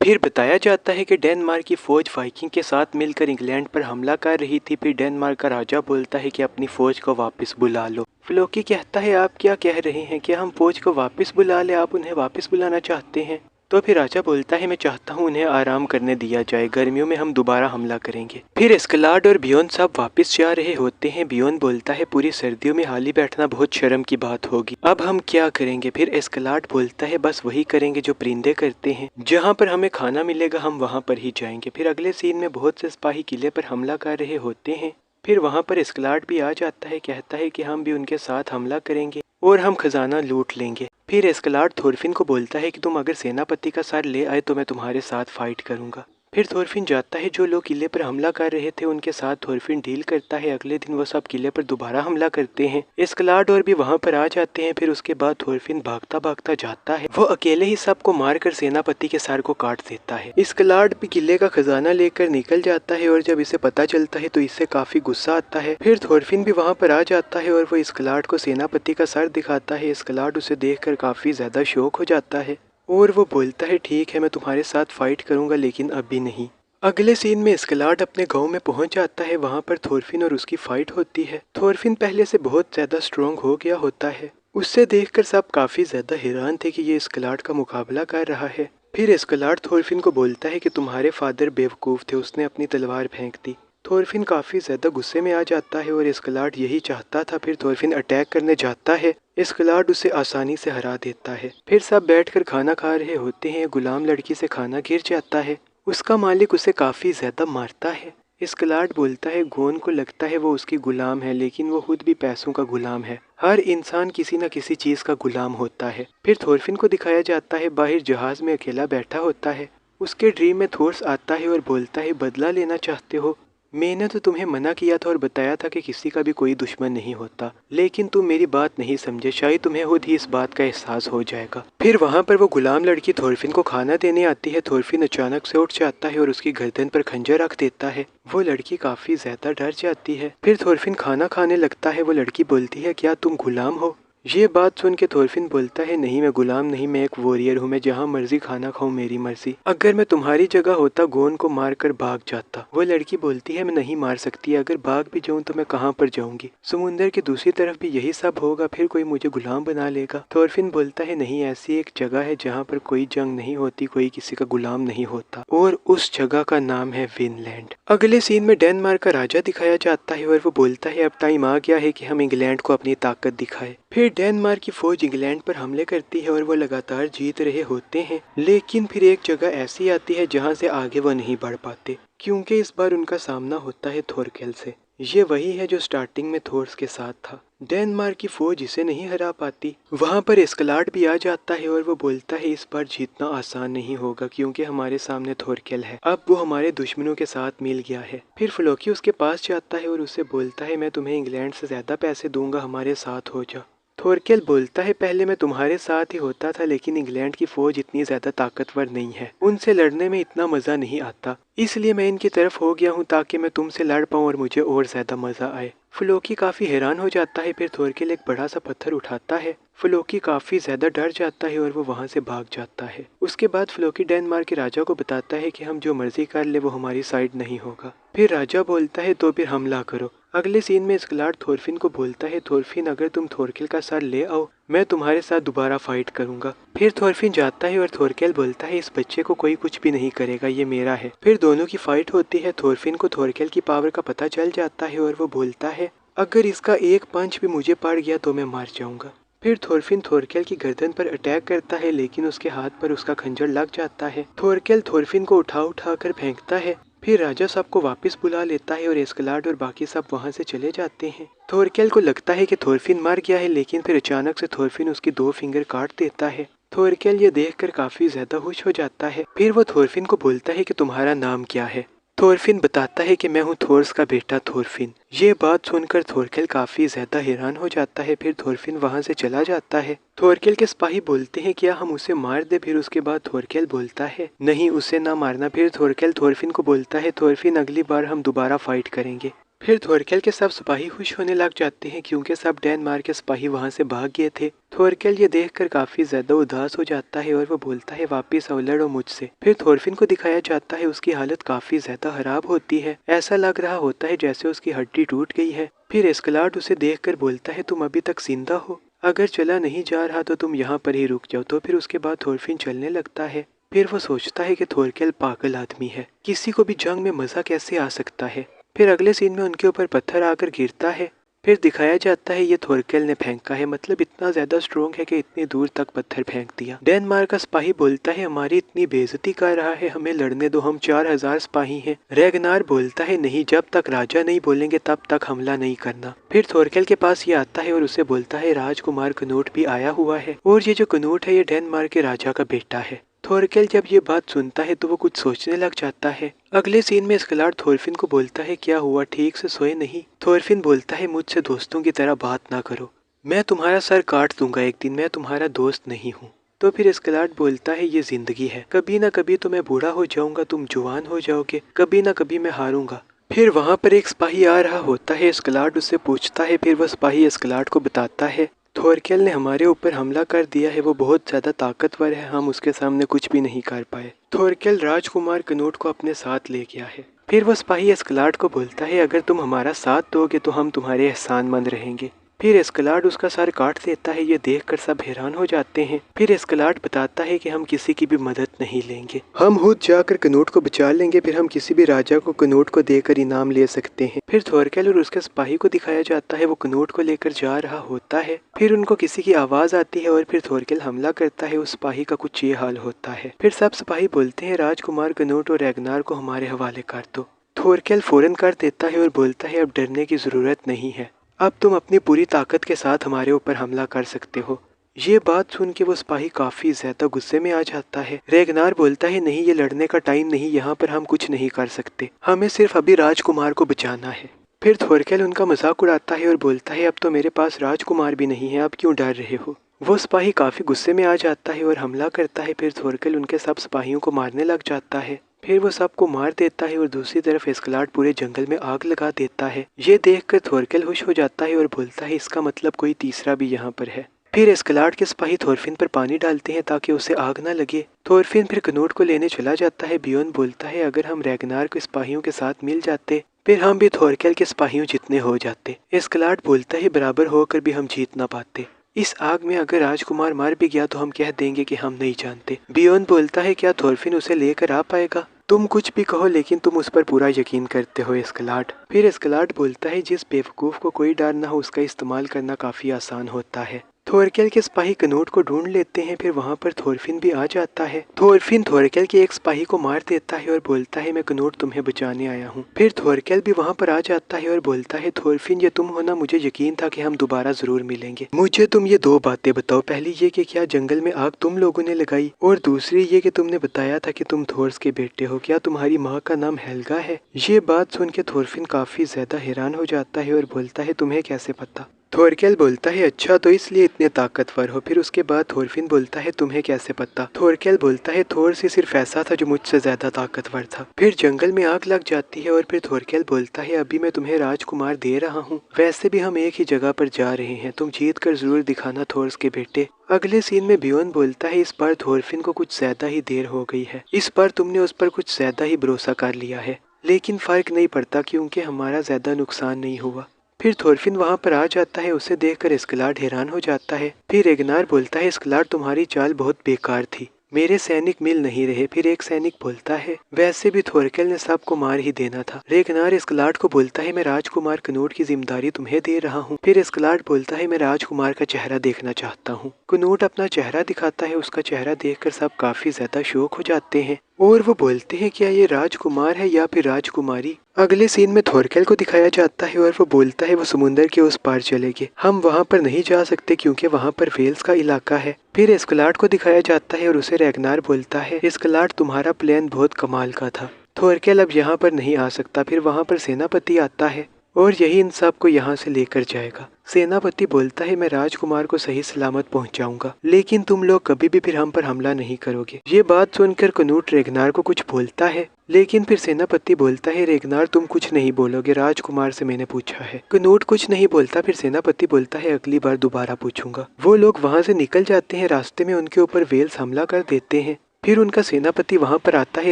फिर बताया जाता है कि डेनमार्क की फौज वाइकिंग के साथ मिलकर इंग्लैंड पर हमला कर रही थी। फिर डेनमार्क का राजा बोलता है कि अपनी फौज को वापस बुला लो। फ्लोकी कहता है आप क्या कह रहे हैं, क्या हम फौज को वापस बुला ले, आप उन्हें वापस बुलाना चाहते हैं? तो फिर राजा बोलता है मैं चाहता हूँ उन्हें आराम करने दिया जाए, गर्मियों में हम दोबारा हमला करेंगे। फिर एस्कलाड और बियोन सब वापस जा रहे होते हैं। बियोन बोलता है पूरी सर्दियों में हाली बैठना बहुत शर्म की बात होगी, अब हम क्या करेंगे? फिर एस्कलाड बोलता है बस वही करेंगे जो परिंदे करते हैं, जहाँ पर हमें खाना मिलेगा हम वहाँ पर ही जाएंगे। फिर अगले सीन में बहुत से सिपाही किले पर हमला कर रहे होते हैं। फिर वहाँ पर एस्कलाड भी आ जाता है, कहता है कि हम भी उनके साथ हमला करेंगे और हम खजाना लूट लेंगे। फिर एस्कलाड थोरफिन को बोलता है कि तुम अगर सेनापति का सर ले आए तो मैं तुम्हारे साथ फाइट करूंगा। फिर थोरफिन जाता है, जो लोग किले पर हमला कर रहे थे उनके साथ थोरफिन डील करता है। अगले दिन वो सब किले पर दोबारा हमला करते हैं। एस्कलाड और भी वहां पर आ जाते हैं। फिर उसके बाद थोरफिन भागता भागता जाता है, वो अकेले ही सबको मारकर सेनापति के सर को काट देता है। एस्कलाड भी किले का खजाना लेकर निकल जाता है और जब इसे पता चलता है तो इससे काफी गुस्सा आता है। फिर थोरफिन भी वहां पर आ जाता है और वो एस्कलाड को सेनापति का सर दिखाता है। एस्कलाड उसे देखकर काफी ज्यादा शौक हो जाता है और वो बोलता है ठीक है मैं तुम्हारे साथ फाइट करूंगा लेकिन अभी नहीं। अगले सीन में एस्कलाड अपने गांव में पहुंच जाता है। वहां पर थोरफिन और उसकी फाइट होती है। थोरफिन पहले से बहुत ज्यादा स्ट्रॉन्ग हो गया होता है। उससे देखकर सब काफी ज्यादा हैरान थे कि ये एस्कलाड का मुकाबला कर रहा है। फिर एस्कलाड थोरफिन को बोलता है कि तुम्हारे फादर बेवकूफ थे, उसने अपनी तलवार फेंक दी। थोरफिन काफी ज्यादा गुस्से में आ जाता है और एस्कलाड यही चाहता था। फिर थोरफिन अटैक करने जाता है, एस्कलाड उसे आसानी से हरा देता है। फिर सब बैठकर खाना खा रहे होते हैं। गुलाम लड़की से खाना गिर जाता है, उसका मालिक उसे काफी ज्यादा मारता है। एस्कलाड बोलता है गोन को लगता है वो उसकी गुलाम है लेकिन वो खुद भी पैसों का गुलाम है। हर इंसान किसी न किसी चीज का गुलाम होता है। फिर थोरफिन को दिखाया जाता है बाहर जहाज में अकेला बैठा होता है। उसके ड्रीम में थोर्स आता है और बोलता है बदला लेना चाहते हो? मैंने तो तुम्हें मना किया था और बताया था कि किसी का भी कोई दुश्मन नहीं होता, लेकिन तुम मेरी बात नहीं समझे। शायद तुम्हें खुद ही इस बात का एहसास हो जाएगा। फिर वहां पर वो गुलाम लड़की थोरफिन को खाना देने आती है। थोरफिन अचानक से उठ जाता है और उसकी गर्दन पर खंजर रख देता है। वो लड़की काफी ज्यादा डर जाती है। फिर थोरफिन खाना खाने लगता है। वो लड़की बोलती है क्या तुम गुलाम हो? ये बात सुन के थोरफिन बोलता है नहीं मैं गुलाम नहीं, मैं एक वॉरियर हूँ, मैं जहाँ मर्जी खाना खाऊं मेरी मर्जी। अगर मैं तुम्हारी जगह होता गोन को मार कर भाग जाता। वो लड़की बोलती है मैं नहीं मार सकती, अगर भाग भी जाऊं तो मैं कहाँ पर जाऊंगी, समुंदर की दूसरी तरफ भी यही सब होगा, फिर कोई मुझे गुलाम बना लेगा। थोरफिन बोलता है नहीं, ऐसी एक जगह है जहाँ पर कोई जंग नहीं होती, कोई किसी का गुलाम नहीं होता और उस जगह का नाम है विनलैंड। अगले सीन में डेनमार्क का राजा दिखाया जाता है और वो बोलता है अब टाइम आ गया है कि हम इंग्लैंड को अपनी ताकत दिखाए। फिर डेनमार्क की फौज इंग्लैंड पर हमले करती है और वो लगातार जीत रहे होते हैं। लेकिन फिर एक जगह ऐसी आती है जहां से आगे वो नहीं बढ़ पाते, क्योंकि इस बार उनका सामना होता है थोरकेल से। ये वही है जो स्टार्टिंग में थोर्स के साथ था। डेनमार्क की फौज इसे नहीं हरा पाती। वहां पर एस्कलाड भी आ जाता है और वो बोलता है इस बार जीतना आसान नहीं होगा क्योंकि हमारे सामने थोरकेल है, अब वो हमारे दुश्मनों के साथ मिल गया है। फिर फ्लोकी उसके पास जाता है और उसे बोलता है मैं तुम्हें इंग्लैंड से ज्यादा पैसे दूंगा, हमारे साथ हो जा। थोरकेल बोलता है पहले मैं तुम्हारे साथ ही होता था लेकिन इंग्लैंड की फौज इतनी ज्यादा ताकतवर नहीं है, उनसे लड़ने में इतना मजा नहीं आता, इसलिए मैं इनकी तरफ हो गया हूँ ताकि मैं तुमसे लड़ पाऊँ और मुझे और ज्यादा मजा आए। फ्लोकी काफी हैरान हो जाता है। फिर थोरकेल एक बड़ा सा पत्थर उठाता है। फ्लोकी काफी ज्यादा डर जाता है और वो वहां से भाग जाता है। उसके बाद फ्लोकी डेनमार्क के राजा को बताता है कि हम जो मर्जी कर ले वो हमारी साइड नहीं होगा। फिर राजा बोलता है तो फिर हमला करो। अगले सीन में एस्कलाड थोरफिन को बोलता है थोरफिन अगर तुम थोरकेल का सर ले आओ मैं तुम्हारे साथ दोबारा फाइट करूंगा। फिर थोरफिन जाता है और थोरकेल बोलता है इस बच्चे को कोई कुछ भी नहीं करेगा, ये मेरा है। फिर दोनों की फाइट होती है। थोरफिन को थोरकेल की पावर का पता चल जाता है और वो बोलता है अगर इसका एक पंच भी मुझे पड़ गया तो मैं मार जाऊंगा। फिर थोरफिन थोरकेल की गर्दन पर अटैक करता है लेकिन उसके हाथ पर उसका खंजर लग जाता है। थोरकेल थोरफिन को उठा उठा कर फेंकता है। फिर राजा सबको वापस बुला लेता है और एस्कलाड और बाकी सब वहां से चले जाते हैं। थोरकेल को लगता है कि थोरफिन मर गया है लेकिन फिर अचानक से थोरफिन उसकी 2 फिंगर काट देता है। थोरकेल ये देखकर काफी ज्यादा खुश हो जाता है। फिर वो थोरफिन को बोलता है कि तुम्हारा नाम क्या है? थोरफिन बताता है कि मैं हूँ थोर्स का बेटा थोरफिन। ये बात सुनकर थोरकेल काफी ज्यादा हैरान हो जाता है। फिर थोरफिन वहां से चला जाता है। थोरकेल के सिपाही बोलते हैं क्या हम उसे मार दे? फिर उसके बाद थोरकेल बोलता है नहीं, उसे ना मारना। फिर थोरकेल थोरफिन को बोलता है थोरफिन अगली बार हम दोबारा फाइट करेंगे। फिर थोरकेल के सब सिपाही खुश होने लग जाते हैं क्योंकि सब डेनमार्क के सिपाही वहां से भाग गए थे। थोरकेल ये देखकर काफी ज्यादा उदास हो जाता है और वो बोलता है वापिस आओ, लड़ो मुझसे। फिर थोरफिन को दिखाया जाता है उसकी हालत काफी ज्यादा खराब होती है, ऐसा लग रहा होता है जैसे उसकी हड्डी टूट गई है। फिर एस्कलार्ड उसे देखकर बोलता है तुम अभी तक जिंदा हो, अगर चला नहीं जा रहा तो तुम यहाँ पर ही रुक जाओ। तो फिर उसके बाद थोरफिन चलने लगता है। फिर वो सोचता है कि थोरकेल पागल आदमी है, किसी को भी जंग में मजा कैसे आ सकता है। फिर अगले सीन में उनके ऊपर पत्थर आकर गिरता है। फिर दिखाया जाता है ये थोरकेल ने फेंका है, मतलब इतना ज्यादा स्ट्रोंग है कि इतनी दूर तक पत्थर फेंक दिया। डेनमार्क का सिपाही बोलता है हमारी इतनी बेइज्जती कर रहा है, हमें लड़ने दो, हम 4000 सिपाही हैं। रेगनार बोलता है नहीं, जब तक राजा नहीं बोलेंगे तब तक हमला नहीं करना। फिर थोरकेल के पास ये आता है और उसे बोलता है राजकुमार कनूट भी आया हुआ है और ये जो कनूट है ये डेनमार्क के राजा का बेटा है। थोरकेल जब ये बात सुनता है तो वो कुछ सोचने लग जाता है। अगले सीन में एस्कलार्ड थोरफिन को बोलता है क्या हुआ, ठीक से सोए नहीं? थोरफिन बोलता है मुझसे दोस्तों की तरह बात ना करो, मैं तुम्हारा सर काट दूंगा एक दिन, मैं तुम्हारा दोस्त नहीं हूँ। तो फिर एस्कलार्ड बोलता है ये जिंदगी है, कभी ना कभी तो मैं बूढ़ा हो जाऊंगा, तुम जवान हो जाओगे, कभी ना कभी मैं हारूंगा। फिर वहाँ पर एक सिपाही आ रहा होता है, एस्कलार्ड उससे पूछता है। फिर वह सिपाही एस्कलार्ड को बताता है थोरकेल ने हमारे ऊपर हमला कर दिया है, वो बहुत ज्यादा ताकतवर है, हम उसके सामने कुछ भी नहीं कर पाए। थोरकेल राजकुमार कनूट को अपने साथ ले गया है। फिर वो सिपाही एस्कलार्ड को बोलता है अगर तुम हमारा साथ दोगे तो हम तुम्हारे एहसानमंद रहेंगे। फिर एस्कलार्ड उसका सर काट देता है, ये देखकर सब हैरान हो जाते हैं। फिर एस्कलार्ड बताता है कि हम किसी की भी मदद नहीं लेंगे, हम खुद जाकर कनूट को बचा लेंगे, फिर हम किसी भी राजा को कनूट को देकर इनाम ले सकते हैं। फिर थोरकेल और उसके सिपाही को दिखाया जाता है वो कनूट को लेकर जा रहा होता है। फिर उनको किसी की आवाज आती है और फिर थोरकेल हमला करता है, उस सिपाही का कुछ ये हाल होता है। फिर सब सिपाही बोलते हैं राजकुमार कनूट और रेगनार को हमारे हवाले कर दो। थोरकेल फौरन कर देता है और बोलता है अब डरने की जरूरत नहीं है, अब तुम अपनी पूरी ताकत के साथ हमारे ऊपर हमला कर सकते हो। ये बात सुन के वो सिपाही काफी ज्यादा गुस्से में आ जाता है। रेगनार बोलता है नहीं, ये लड़ने का टाइम नहीं, यहाँ पर हम कुछ नहीं कर सकते, हमें सिर्फ अभी राजकुमार को बचाना है। फिर थोरकेल उनका मजाक उड़ाता है और बोलता है अब तो मेरे पास राजकुमार भी नहीं है, अब क्यों डर रहे हो। वो सिपाही काफी गुस्से में आ जाता है और हमला करता है। फिर थोरकेल उनके सब सिपाहियों को मारने लग जाता है। फिर वो सबको मार देता है और दूसरी तरफ एस्कलार्ड पूरे जंगल में आग लगा देता है। ये देखकर थोरकेल खुश हो जाता है और बोलता है इसका मतलब कोई तीसरा भी यहाँ पर है। फिर एस्कलार्ड के सिपाही थोरफिन पर पानी डालते हैं ताकि उसे आग न लगे। थोरफिन फिर कनूट को लेने चला जाता है। बियोन बोलता है अगर हम रेगनार के सिपाहियों के साथ मिल जाते फिर हम भी थोरकेल के सिपाहियों जितने हो जाते। एस्कलार्ड बोलता है बराबर होकर भी हम जीत ना पाते, इस आग में अगर राजकुमार मर भी गया तो हम कह देंगे कि हम नहीं जानते। बियोन बोलता है क्या थोरफिन उसे लेकर आ पाएगा? तुम कुछ भी कहो लेकिन तुम उस पर पूरा यकीन करते हो एस्कलार्ड। फिर एस्कलार्ड बोलता है जिस बेवकूफ को कोई डर ना हो उसका इस्तेमाल करना काफी आसान होता है। थोरकेल के सिपाही कनूट को ढूंढ लेते हैं। फिर वहाँ पर थोरफिन भी आ जाता है। थोरफिन थोरकेल के एक सिपाही को मार देता है और बोलता है मैं कनूट तुम्हें बचाने आया हूँ। फिर थोरकेल भी वहाँ पर आ जाता है और बोलता है थोरफिन ये तुम हो ना, मुझे यकीन था कि हम दोबारा जरूर मिलेंगे। मुझे तुम ये दो बातें बताओ, पहली ये कि क्या जंगल में आग तुम लोगों ने लगाई, और दूसरी ये कि तुमने बताया था कि तुम थोर्स के बेटे हो, क्या तुम्हारी माँ का नाम हेल्गा है? ये बात सुन के थोरफिन काफी ज्यादा हैरान हो जाता है और बोलता है तुम्हें कैसे पता? थोरकेल बोलता है अच्छा तो इसलिए इतने ताकतवर हो। फिर उसके बाद थोरफिन बोलता है तुम्हें कैसे पता? थोरकेल बोलता है थोर से सिर्फ ऐसा था जो मुझसे ज्यादा ताकतवर था। फिर जंगल में आग लग जाती है और फिर थोरकेल बोलता है अभी मैं तुम्हें राजकुमार दे रहा हूँ, वैसे भी हम एक ही जगह पर जा रहे हैं, तुम जीत कर जरूर दिखाना थोर्स के बेटे। अगले सीन में बियोन बोलता है इस बार थोरफिन को कुछ ज्यादा ही देर हो गई है, इस बार तुमने उस पर कुछ ज्यादा ही भरोसा कर लिया है, लेकिन फर्क नहीं पड़ता क्योंकि हमारा ज्यादा नुकसान नहीं हुआ। फिर थोरफिन वहाँ पर आ जाता है, उसे देखकर एस्कलार्ड हैरान हो जाता है। फिर रेगनार बोलता है एस्कलार्ड तुम्हारी चाल बहुत बेकार थी, मेरे सैनिक मिल नहीं रहे। फिर एक सैनिक बोलता है वैसे भी थोरकेल ने सबको मार ही देना था। रेगनार एस्कलार्ड को बोलता है मैं राजकुमार कनूट की जिम्मेदारी तुम्हें दे रहा हूँ। फिर एस्कलार्ड बोलता है मैं राजकुमार का चेहरा देखना चाहता हूँ। कनूट अपना चेहरा दिखाता है, उसका चेहरा देखकर सब काफी ज्यादा शौक हो जाते हैं और वो बोलते हैं क्या ये राजकुमार है या फिर राजकुमारी? अगले सीन में थोरकेल को दिखाया जाता है और वो बोलता है वो समुंदर के उस पार चलेंगे, हम वहाँ पर नहीं जा सकते क्योंकि वहाँ पर वेल्स का इलाका है। फिर एस्कलार्ड को दिखाया जाता है और उसे रेगनार बोलता है एस्कलार्ड तुम्हारा प्लान बहुत कमाल का था, थोरकेल अब यहाँ पर नहीं आ सकता। फिर वहाँ पर सेनापति आता है। और यही इन सब को यहाँ से लेकर जाएगा। सेनापति बोलता है मैं राजकुमार को सही सलामत पहुँचाऊंगा, लेकिन तुम लोग कभी भी फिर हम पर हमला नहीं करोगे। ये बात सुनकर कनूट रेगनार को कुछ बोलता है, लेकिन फिर सेनापति बोलता है रेगनार तुम कुछ नहीं बोलोगे, राजकुमार से मैंने पूछा है। कनूट कुछ नहीं बोलता। फिर सेनापति बोलता है अगली बार दोबारा पूछूंगा। वो लोग वहाँ से निकल जाते हैं। रास्ते में उनके ऊपर वेल्स हमला कर देते हैं। फिर उनका सेनापति वहाँ पर आता है।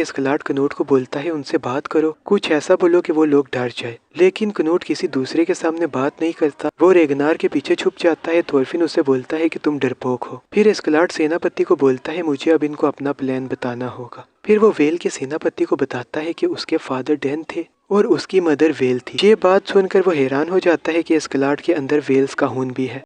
एस्कलार्ड कनूट को बोलता है उनसे बात करो, कुछ ऐसा बोलो कि वो लोग डर जाए। लेकिन कनूट किसी दूसरे के सामने बात नहीं करता। वो रेगनार के पीछे छुप जाता है। थोरफिन उसे बोलता है कि तुम डरपोक हो। फिर एस्कलार्ड सेनापति को बोलता है मुझे अब इनको अपना प्लान बताना होगा। फिर वो वेल के सेनापति को बताता है कि उसके फादर डैन थे और उसकी मदर वेल थी। ये बात सुनकर वो हैरान हो जाता है कि एस्कलार्ड के अंदर वेल्स का खून भी है।